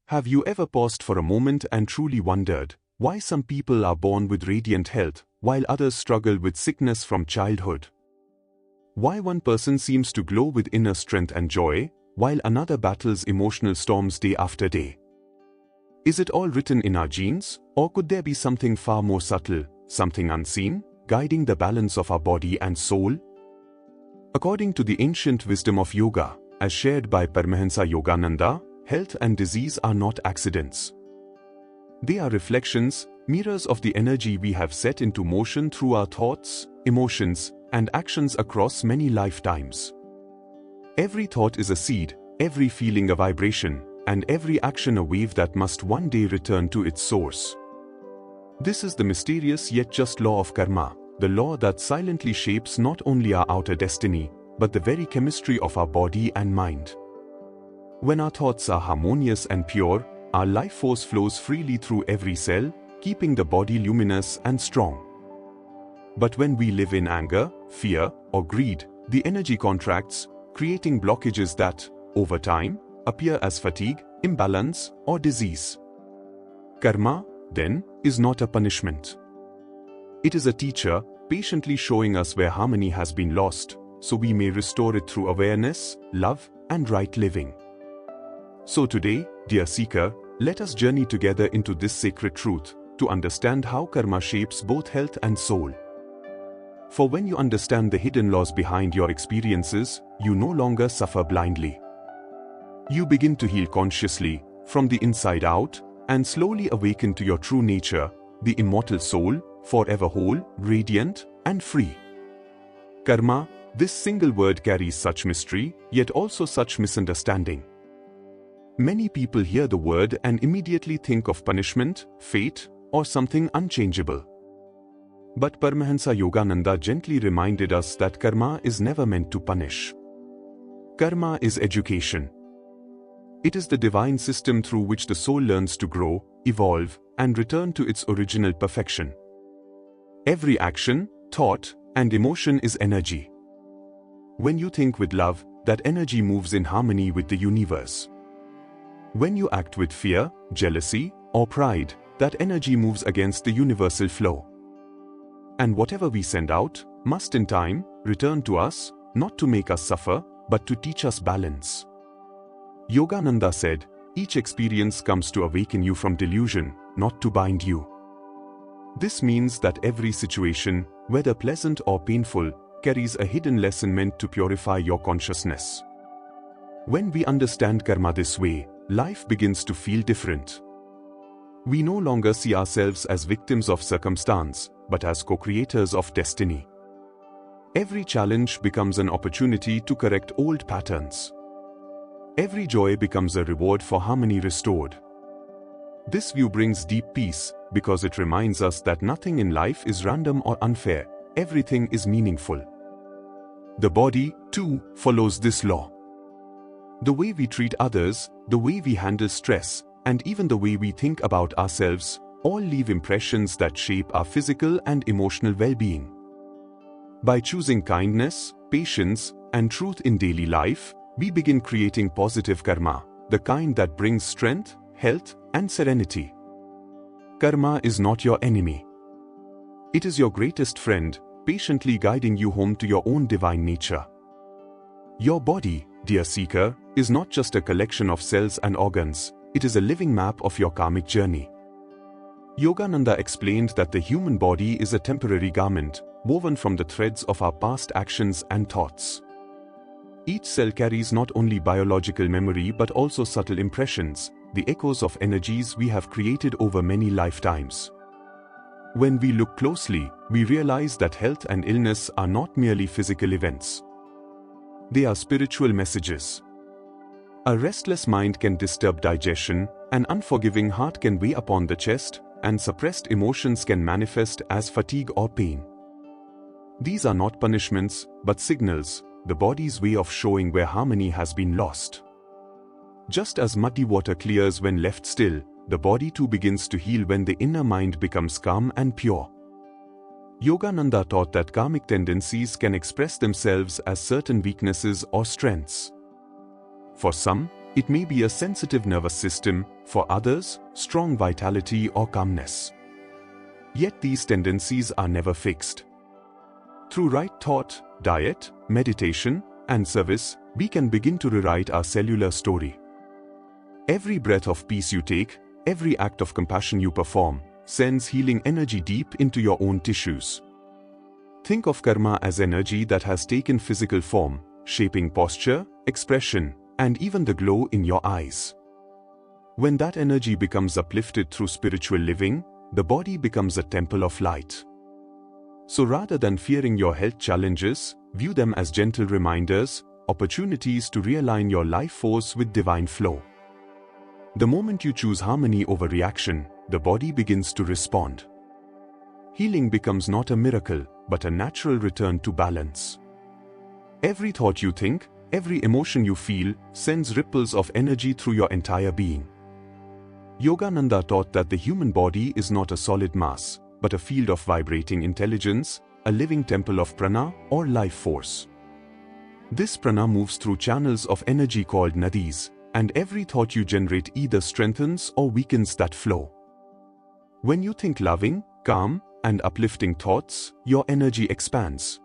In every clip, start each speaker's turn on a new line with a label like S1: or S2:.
S1: Have you ever paused for a moment and truly wondered why some people are born with radiant health while others struggle with sickness from childhood? Why one person seems to glow with inner strength and joy while another battles emotional storms day after day? Is it all written in our genes, or could there be something far more subtle, something unseen, guiding the balance of our body and soul? According to the ancient wisdom of yoga, as shared by Paramahansa Yogananda, health and disease are not accidents. They are reflections, mirrors of the energy we have set into motion through our thoughts, emotions, and actions across many lifetimes. Every thought is a seed, every feeling a vibration, and every action a wave that must one day return to its source. This is the mysterious yet just law of karma, the law that silently shapes not only our outer destiny, but the very chemistry of our body and mind. When our thoughts are harmonious and pure, our life force flows freely through every cell, keeping the body luminous and strong. But when we live in anger, fear, or greed, the energy contracts, creating blockages that, over time, appear as fatigue, imbalance, or disease. Karma, then, is not a punishment. It is a teacher, patiently showing us where harmony has been lost, so we may restore it through awareness, love, and right living. So today, dear seeker, let us journey together into this sacred truth, to understand how karma shapes both health and soul. For when you understand the hidden laws behind your experiences, you no longer suffer blindly. You begin to heal consciously, from the inside out, and slowly awaken to your true nature, the immortal soul, forever whole, radiant, and free. Karma, this single word carries such mystery, yet also such misunderstanding. Many people hear the word and immediately think of punishment, fate, or something unchangeable. But Paramahansa Yogananda gently reminded us that karma is never meant to punish. Karma is education. It is the divine system through which the soul learns to grow, evolve, and return to its original perfection. Every action, thought, and emotion is energy. When you think with love, that energy moves in harmony with the universe. When you act with fear, jealousy, or pride, that energy moves against the universal flow. And whatever we send out, must in time, return to us, not to make us suffer, but to teach us balance. Yogananda said, each experience comes to awaken you from delusion, not to bind you. This means that every situation, whether pleasant or painful, carries a hidden lesson meant to purify your consciousness. When we understand karma this way, life begins to feel different. We no longer see ourselves as victims of circumstance, but as co-creators of destiny. Every challenge becomes an opportunity to correct old patterns. Every joy becomes a reward for harmony restored. This view brings deep peace, because it reminds us that nothing in life is random or unfair, everything is meaningful. The body, too, follows this law. The way we treat others, the way we handle stress, and even the way we think about ourselves, all leave impressions that shape our physical and emotional well-being. By choosing kindness, patience, and truth in daily life, we begin creating positive karma, the kind that brings strength, health, and serenity. Karma is not your enemy. It is your greatest friend, patiently guiding you home to your own divine nature. Your body, dear seeker, is not just a collection of cells and organs, it is a living map of your karmic journey. Yogananda explained that the human body is a temporary garment, woven from the threads of our past actions and thoughts. Each cell carries not only biological memory but also subtle impressions, the echoes of energies we have created over many lifetimes. When we look closely, we realize that health and illness are not merely physical events. They are spiritual messages. A restless mind can disturb digestion, an unforgiving heart can weigh upon the chest, and suppressed emotions can manifest as fatigue or pain. These are not punishments, but signals, the body's way of showing where harmony has been lost. Just as muddy water clears when left still, the body too begins to heal when the inner mind becomes calm and pure. Yogananda taught that karmic tendencies can express themselves as certain weaknesses or strengths. For some, It may be a sensitive nervous system, for others, strong vitality or calmness. Yet these tendencies are never fixed. Through right thought, diet, meditation, and service, we can begin to rewrite our cellular story. Every breath of peace you take, every act of compassion you perform, sends healing energy deep into your own tissues. Think of karma as energy that has taken physical form, shaping posture, expression, and even the glow in your eyes. When that energy becomes uplifted through spiritual living, the body becomes a temple of light. So rather than fearing your health challenges, view them as gentle reminders, opportunities to realign your life force with divine flow. The moment you choose harmony over reaction, the body begins to respond. Healing becomes not a miracle, but a natural return to balance. Every thought you think, every emotion you feel, sends ripples of energy through your entire being. Yogananda taught that the human body is not a solid mass, but a field of vibrating intelligence, a living temple of prana or life force. This prana moves through channels of energy called nadis, and every thought you generate either strengthens or weakens that flow. When you think loving, calm, and uplifting thoughts, your energy expands.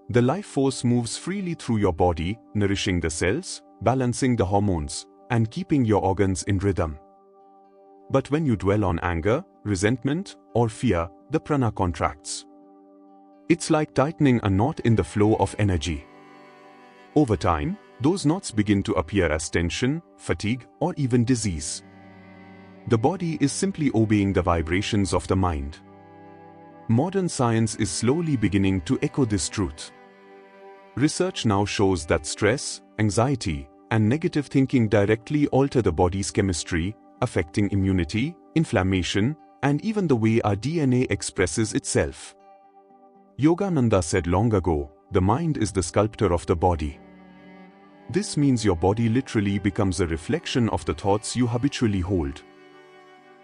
S1: The life force moves freely through your body, nourishing the cells, balancing the hormones, and keeping your organs in rhythm. But when you dwell on anger, resentment, or fear, the prana contracts. It's like tightening a knot in the flow of energy. Over time, those knots begin to appear as tension, fatigue, or even disease. The body is simply obeying the vibrations of the mind. Modern science is slowly beginning to echo this truth. Research now shows that stress, anxiety, and negative thinking directly alter the body's chemistry, affecting immunity, inflammation, and even the way our DNA expresses itself. Yogananda said long ago, "The mind is the sculptor of the body." This means your body literally becomes a reflection of the thoughts you habitually hold.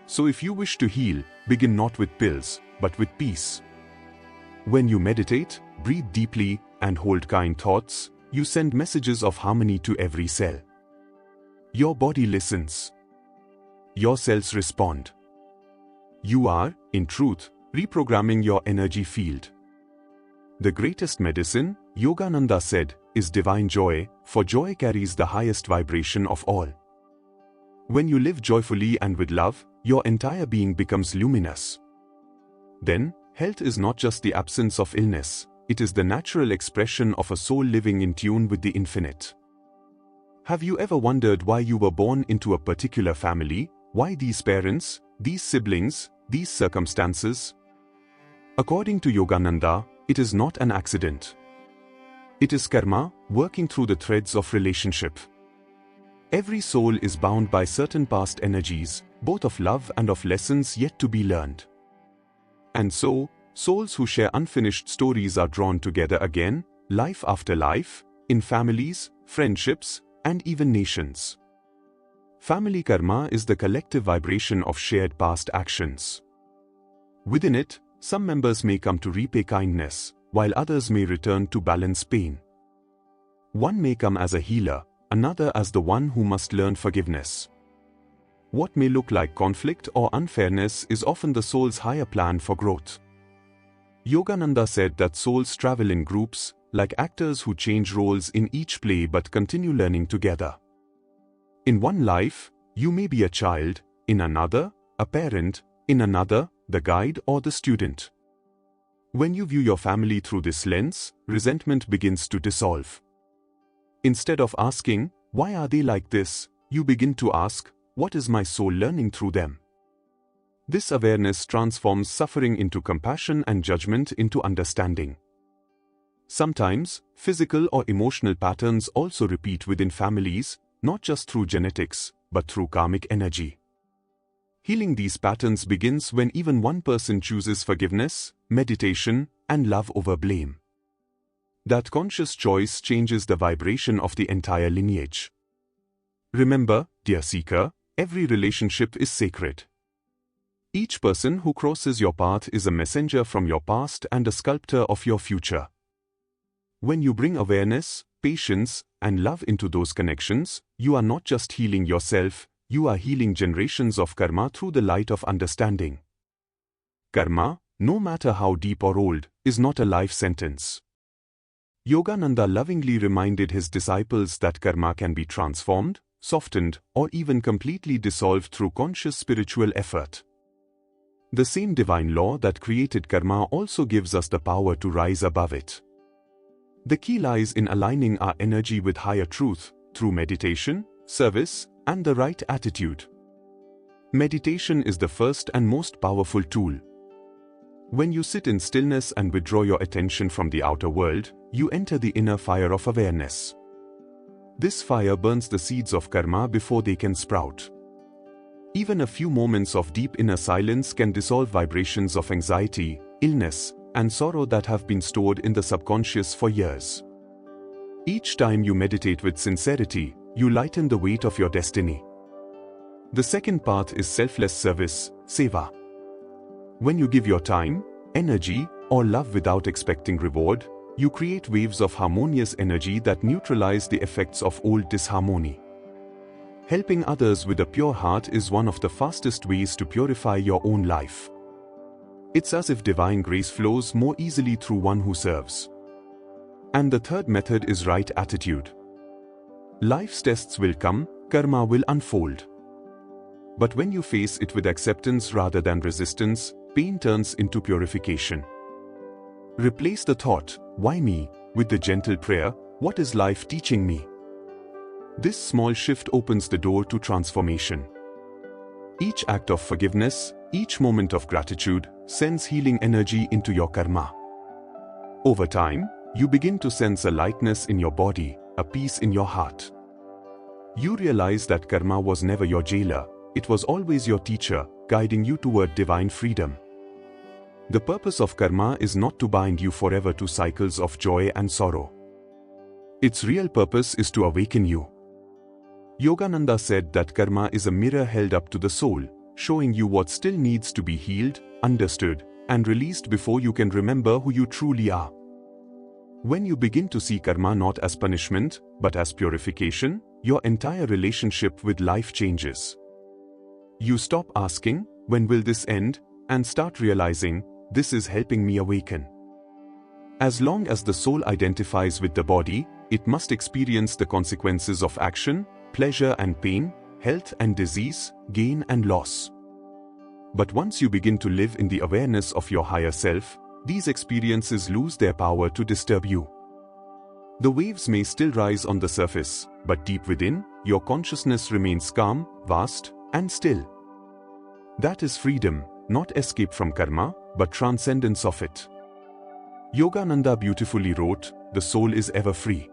S1: So if you wish to heal, begin not with pills, but with peace. When you meditate, breathe deeply, and hold kind thoughts, you send messages of harmony to every cell. Your body listens. Your cells respond. You are, in truth, reprogramming your energy field. The greatest medicine, Yogananda said, is divine joy, for joy carries the highest vibration of all. When you live joyfully and with love, your entire being becomes luminous. Then, health is not just the absence of illness, it is the natural expression of a soul living in tune with the infinite. Have you ever wondered why you were born into a particular family? Why these parents, these siblings, these circumstances? According to Yogananda, it is not an accident. It is karma, working through the threads of relationship. Every soul is bound by certain past energies, both of love and of lessons yet to be learned. And so, souls who share unfinished stories are drawn together again, life after life, in families, friendships, and even nations. Family karma is the collective vibration of shared past actions. Within it, some members may come to repay kindness, while others may return to balance pain. One may come as a healer, another as the one who must learn forgiveness. What may look like conflict or unfairness is often the soul's higher plan for growth. Yogananda said that souls travel in groups, like actors who change roles in each play but continue learning together. In one life, you may be a child, in another, a parent, in another, the guide or the student. When you view your family through this lens, resentment begins to dissolve. Instead of asking, "Why are they like this?" you begin to ask, "What is my soul learning through them?" This awareness transforms suffering into compassion and judgment into understanding. Sometimes, physical or emotional patterns also repeat within families, not just through genetics, but through karmic energy. Healing these patterns begins when even one person chooses forgiveness, meditation, and love over blame. That conscious choice changes the vibration of the entire lineage. Remember, dear seeker, every relationship is sacred. Each person who crosses your path is a messenger from your past and a sculptor of your future. When you bring awareness, patience, and love into those connections, you are not just healing yourself, you are healing generations of karma through the light of understanding. Karma, no matter how deep or old, is not a life sentence. Yogananda lovingly reminded his disciples that karma can be transformed, softened, or even completely dissolved through conscious spiritual effort. The same divine law that created karma also gives us the power to rise above it. The key lies in aligning our energy with higher truth, through meditation, service, and the right attitude. Meditation is the first and most powerful tool. When you sit in stillness and withdraw your attention from the outer world, you enter the inner fire of awareness. This fire burns the seeds of karma before they can sprout. Even a few moments of deep inner silence can dissolve vibrations of anxiety, illness, and sorrow that have been stored in the subconscious for years. Each time you meditate with sincerity, you lighten the weight of your destiny. The second path is selfless service, seva. When you give your time, energy, or love without expecting reward, you create waves of harmonious energy that neutralize the effects of old disharmony. Helping others with a pure heart is one of the fastest ways to purify your own life. It's as if divine grace flows more easily through one who serves. And the third method is right attitude. Life's tests will come, karma will unfold. But when you face it with acceptance rather than resistance, pain turns into purification. Replace the thought, "Why me?" with the gentle prayer, "What is life teaching me?" This small shift opens the door to transformation. Each act of forgiveness, each moment of gratitude, sends healing energy into your karma. Over time, you begin to sense a lightness in your body, a peace in your heart. You realize that karma was never your jailer, it was always your teacher, guiding you toward divine freedom. The purpose of karma is not to bind you forever to cycles of joy and sorrow. Its real purpose is to awaken you. Yogananda said that karma is a mirror held up to the soul, showing you what still needs to be healed, understood, and released before you can remember who you truly are. When you begin to see karma not as punishment, but as purification, your entire relationship with life changes. You stop asking, "When will this end?" and start realizing, "This is helping me awaken." As long as the soul identifies with the body, it must experience the consequences of action, pleasure and pain, health and disease, gain and loss. But once you begin to live in the awareness of your higher self, these experiences lose their power to disturb you. The waves may still rise on the surface, but deep within, your consciousness remains calm, vast, and still. That is freedom, not escape from karma, but transcendence of it. Yogananda beautifully wrote, "The soul is ever free.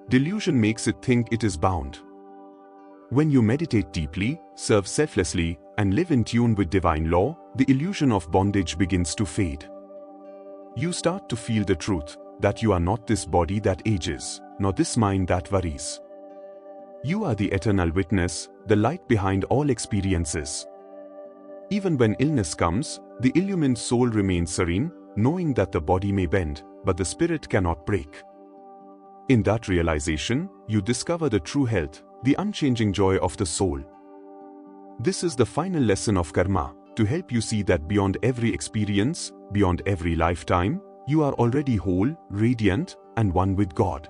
S1: Delusion makes it think it is bound." When you meditate deeply, serve selflessly, and live in tune with divine law, the illusion of bondage begins to fade. You start to feel the truth, that you are not this body that ages, nor this mind that worries. You are the eternal witness, the light behind all experiences. Even when illness comes, the illumined soul remains serene, knowing that the body may bend, but the spirit cannot break. In that realization, you discover the true health, the unchanging joy of the soul. This is the final lesson of karma, to help you see that beyond every experience, beyond every lifetime, you are already whole, radiant, and one with God.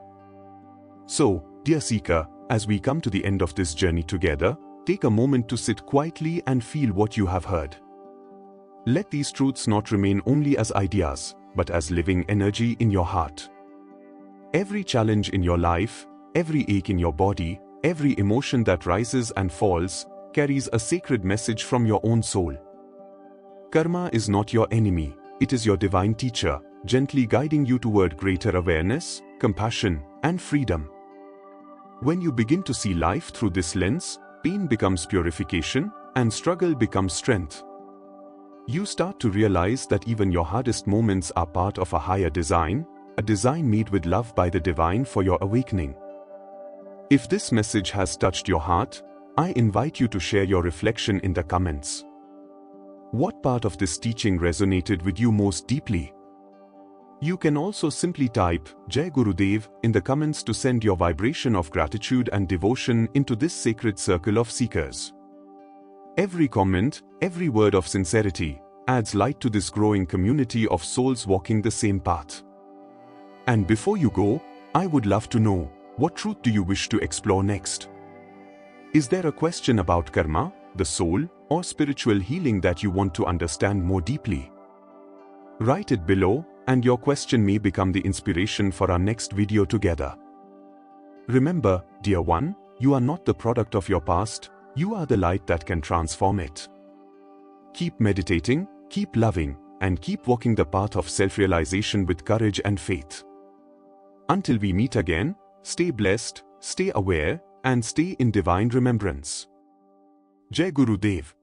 S1: So, dear seeker, as we come to the end of this journey together, take a moment to sit quietly and feel what you have heard. Let these truths not remain only as ideas, but as living energy in your heart. Every challenge in your life, every ache in your body, every emotion that rises and falls, carries a sacred message from your own soul. Karma is not your enemy, it is your divine teacher, gently guiding you toward greater awareness, compassion, and freedom. When you begin to see life through this lens, pain becomes purification, and struggle becomes strength. You start to realize that even your hardest moments are part of a higher design, a design made with love by the divine for your awakening. If this message has touched your heart, I invite you to share your reflection in the comments. What part of this teaching resonated with you most deeply? You can also simply type Jai Gurudev in the comments to send your vibration of gratitude and devotion into this sacred circle of seekers. Every comment, every word of sincerity, adds light to this growing community of souls walking the same path. And before you go, I would love to know, what truth do you wish to explore next? Is there a question about karma, the soul, or spiritual healing that you want to understand more deeply? Write it below, and your question may become the inspiration for our next video together. Remember, dear one, you are not the product of your past, you are the light that can transform it. Keep meditating, keep loving, and keep walking the path of self-realization with courage and faith. Until we meet again, stay blessed, stay aware, and stay in divine remembrance. Jai Gurudev.